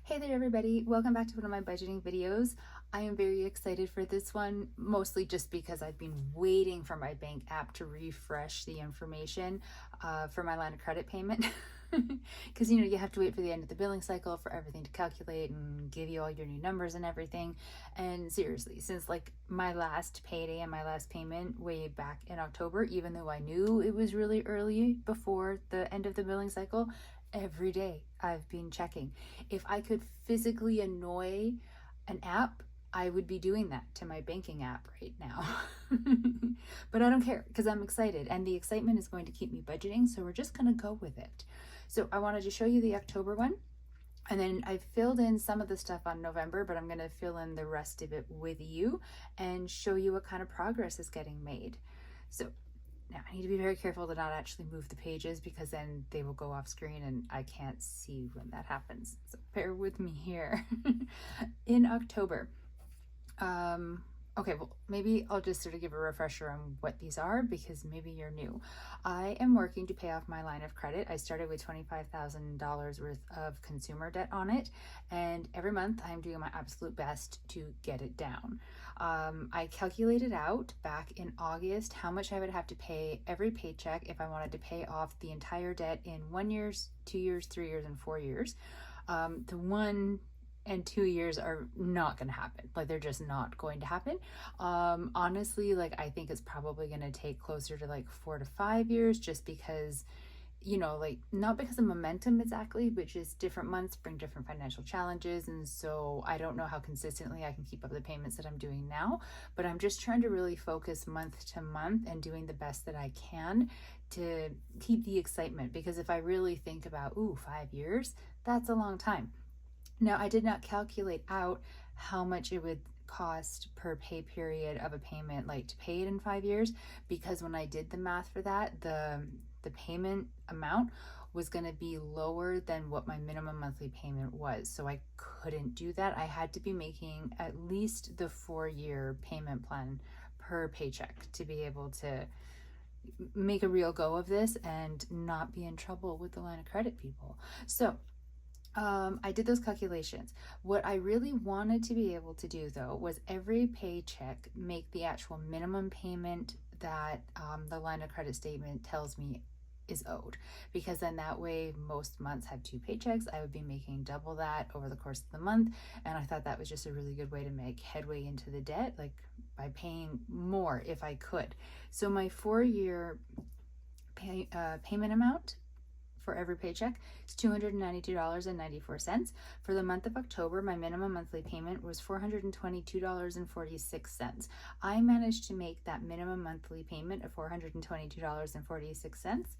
Hey there everybody, welcome back to one of my budgeting videos. I am very excited for this one, mostly just because I've been waiting for my bank app to refresh the information for my line of credit payment. Because you have to wait for the end of the billing cycle for everything to calculate and give you all your new numbers and everything. And seriously, since like my last payday and my last payment way back in October, even though I knew it was really early before the end of the billing cycle, every day I've been checking. If I could physically annoy an app, I would be doing that to my banking app right now. But I don't care because I'm excited, and the excitement is going to keep me budgeting, so we're just going to go with it. So I wanted to show you the October one, and then I filled in some of the stuff on November, but I'm going to fill in the rest of it with you and show you what kind of progress is getting made. So now I need to be very careful to not actually move the pages because then they will go off screen and I can't see when that happens. So bear with me here. In October, okay, well, maybe I'll just sort of give a refresher on what these are because maybe you're new. I am working to pay off my line of credit. I started with $25,000 worth of consumer debt on it, and every month I'm doing my absolute best to get it down. I calculated out back in August how much I would have to pay every paycheck if I wanted to pay off the entire debt in 1 year, 2 years, 3 years, and 4 years. The 1 and 2 years are not going to happen. Like, they're just not going to happen. Honestly, like, I think it's probably going to take closer to like 4 to 5 years just because, like, not because of momentum exactly, but just different months bring different financial challenges. And so I don't know how consistently I can keep up the payments that I'm doing now, but I'm just trying to really focus month to month and doing the best that I can to keep the excitement. Because if I really think about, 5 years, that's a long time. Now, I did not calculate out how much it would cost per pay period of a payment, like to pay it in 5 years, because when I did the math for that, the payment amount was going to be lower than what my minimum monthly payment was. So I couldn't do that. I had to be making at least the 4-year payment plan per paycheck to be able to make a real go of this and not be in trouble with the line of credit people. So I did those calculations. What I really wanted to be able to do, though, was every paycheck make the actual minimum payment that the line of credit statement tells me is owed, because then that way most months have 2 paychecks. I would be making double that over the course of the month, and I thought that was just a really good way to make headway into the debt, like by paying more if I could. So my 4-year payment amount for every paycheck is $292.94. For the month of October, my minimum monthly payment was $422.46. I managed to make that minimum monthly payment of $422.46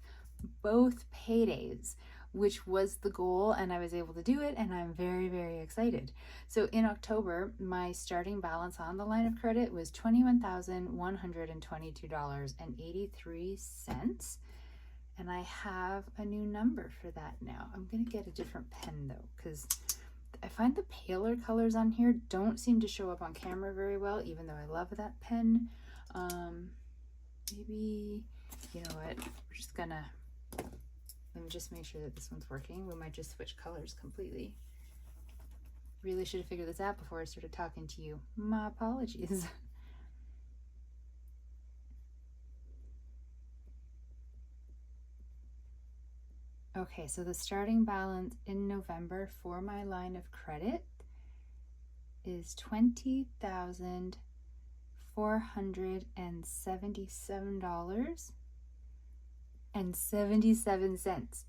both paydays, which was the goal, and I was able to do it, and I'm very, very excited. So in October, my starting balance on the line of credit was $21,122.83. And I have a new number for that now. I'm going to get a different pen though, because I find the paler colors on here don't seem to show up on camera very well, even though I love that pen. Maybe, you know what, we're just gonna, let me just make sure that this one's working. We might just switch colors completely. Really should have figured this out before I started talking to you. My apologies. Okay, so the starting balance in November for my line of credit is $20,477.77.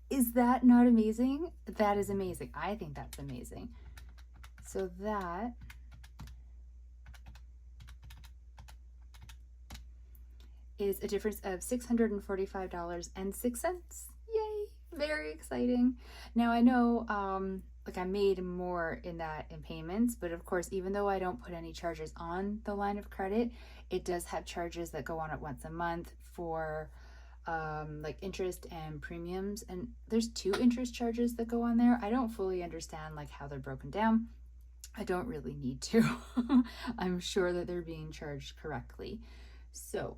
Is that not amazing? That is amazing. I think that's amazing. So that is a difference of $645.06. Yay! Very exciting. Now I know like I made more in payments, but of course, even though I don't put any charges on the line of credit, it does have charges that go on it once a month for like interest and premiums, and there's 2 interest charges that go on there. I don't fully understand like how they're broken down. I don't really need to. I'm sure that they're being charged correctly. So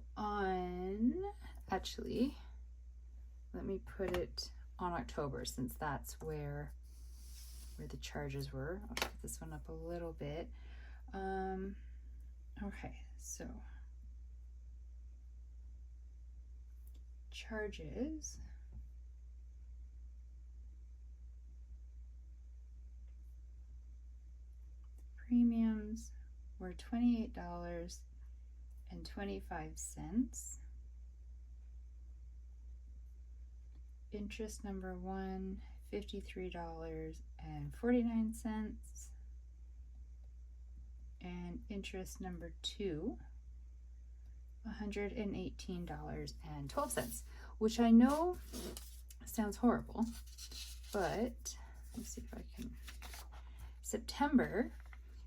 actually, let me put it on October, since that's where where the charges were. I'll put this one up a little bit. Okay, so charges. Premiums were $28.25. Interest number one, $53.49. And interest number two, $118.12, which I know sounds horrible, but let's see if I can. September,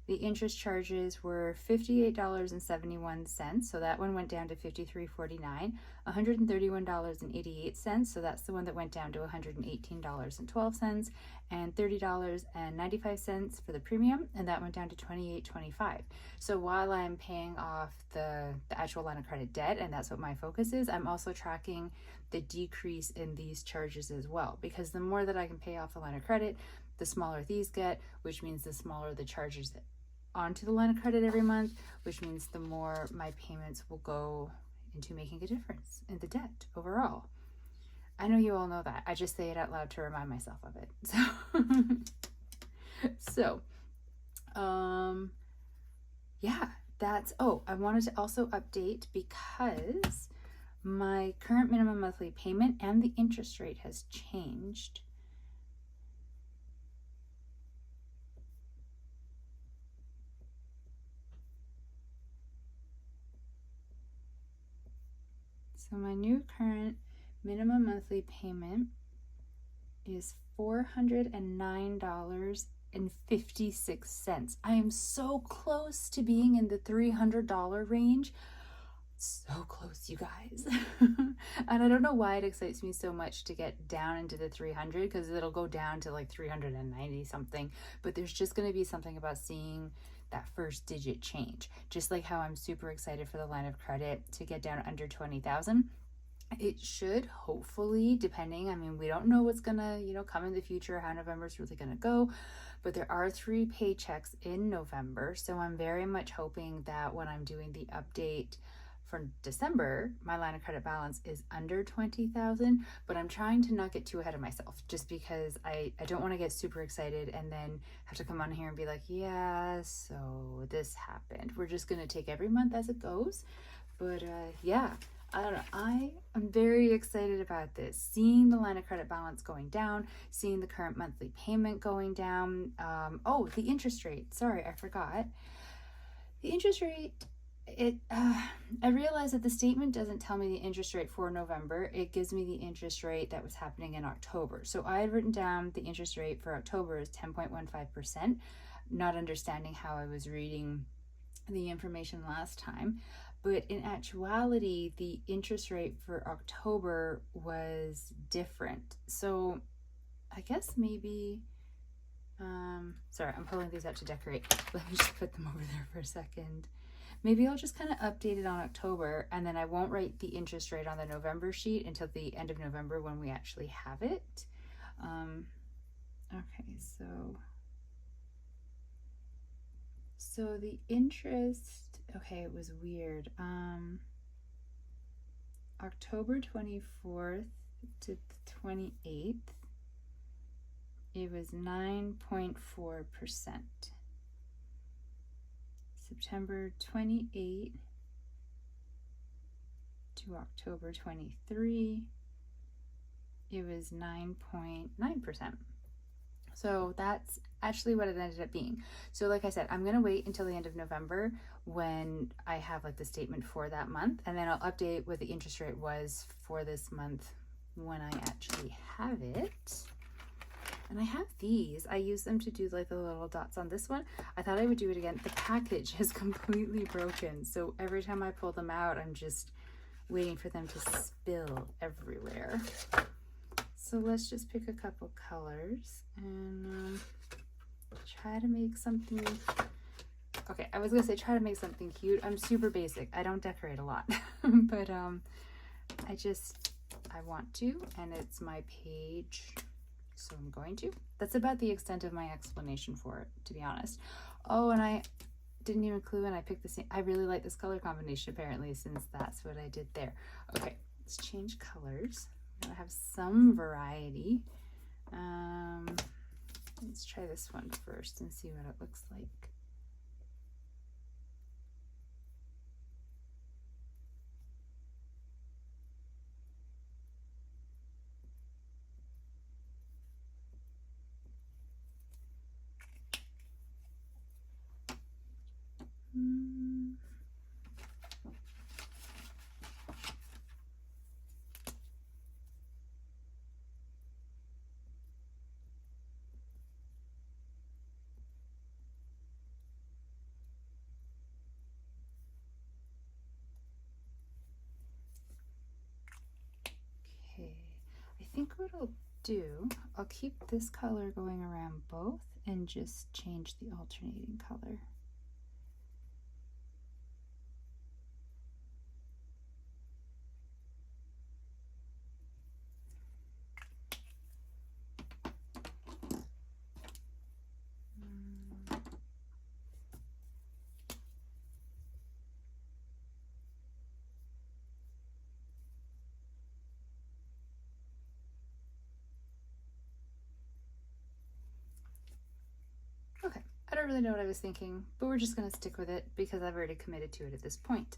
the interest charges were $58.71, so that one went down to $53.49. $131.88, so that's the one that went down to $118.12, and $30.95 for the premium, and that went down to $28.25. So while I'm paying off the actual line of credit debt, and that's what my focus is, I'm also tracking the decrease in these charges as well, because the more that I can pay off the line of credit, the smaller these get, which means the smaller the charges onto the line of credit every month, which means the more my payments will go into making a difference in the debt overall. I know you all know that. I just say it out loud to remind myself of it. Yeah, that's, I wanted to also update because my current minimum monthly payment and the interest rate has changed. So my new current minimum monthly payment is $409.56. I am so close to being in the $300 range. So close, you guys. And I don't know why it excites me so much to get down into the 300, because it'll go down to like 390 something, but there's just going to be something about seeing that first digit change. Just like how I'm super excited for the line of credit to get down under 20,000. It should, hopefully, depending, I mean, we don't know what's gonna, come in the future, how November's really gonna go, but there are 3 paychecks in November, so I'm very much hoping that when I'm doing the update for December, my line of credit balance is under 20,000, but I'm trying to not get too ahead of myself, just because I don't want to get super excited and then have to come on here and be like, yeah, so this happened. We're just going to take every month as it goes. But yeah, I don't know. I am very excited about this. Seeing the line of credit balance going down, seeing the current monthly payment going down. The interest rate. Sorry, I forgot. The interest rate, I realized that the statement doesn't tell me the interest rate for November. It gives me the interest rate that was happening in October. So I had written down the interest rate for October is 10.15%, not understanding how I was reading the information last time. But in actuality, the interest rate for October was different. So I guess maybe, sorry, I'm pulling these out to decorate. Let me just put them over there for a second. Maybe I'll just kind of update it on October, and then I won't write the interest rate on the November sheet until the end of November when we actually have it. Okay, so the interest, okay, it was weird. October 24th to the 28th, it was 9.4%. September 28 to October 23, it was 9.9%. So that's actually what it ended up being. So like I said, I'm going to wait until the end of November when I have like the statement for that month, and then I'll update what the interest rate was for this month when I actually have it. And I have these. I use them to do like the little dots on this one. I thought I would do it again. The package is completely broken, so every time I pull them out, I'm just waiting for them to spill everywhere. So let's just pick a couple colors and try to make something. Okay, I was gonna say try to make something cute. I'm super basic. I don't decorate a lot, but I want to, and it's my page So I'm going to. That's about the extent of my explanation for it, to be honest. Oh, and I didn't even clue in. I picked the same. I really like this color combination apparently, since that's what I did there. Okay, let's change colors. I'm gonna have some variety. Let's try this one first and see what it looks like. Okay, I think what I'll do, I'll keep this color going around both and just change the alternating color. Okay, I don't really know what I was thinking, but we're just gonna stick with it because I've already committed to it at this point.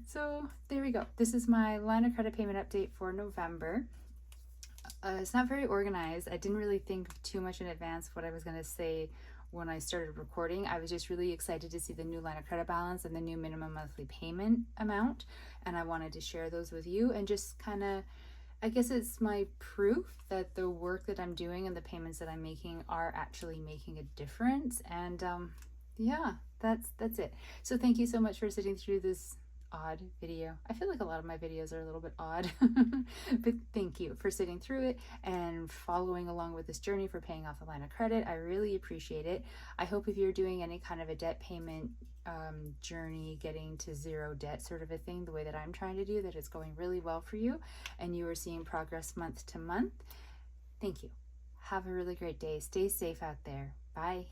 So there we go. This is my line of credit payment update for November. It's not very organized. I didn't really think too much in advance what I was gonna say when I started recording. I was just really excited to see the new line of credit balance and the new minimum monthly payment amount, and I wanted to share those with you and just kind of, I guess it's my proof that the work that I'm doing and the payments that I'm making are actually making a difference. And yeah, that's it. So thank you so much for sitting through this odd video. I feel like a lot of my videos are a little bit odd, but thank you for sitting through it and following along with this journey for paying off the line of credit. I really appreciate it. I hope if you're doing any kind of a debt payment journey, getting to zero debt sort of a thing, the way that I'm trying to do, that it's going really well for you and you are seeing progress month to month. Thank you. Have a really great day. Stay safe out there. Bye.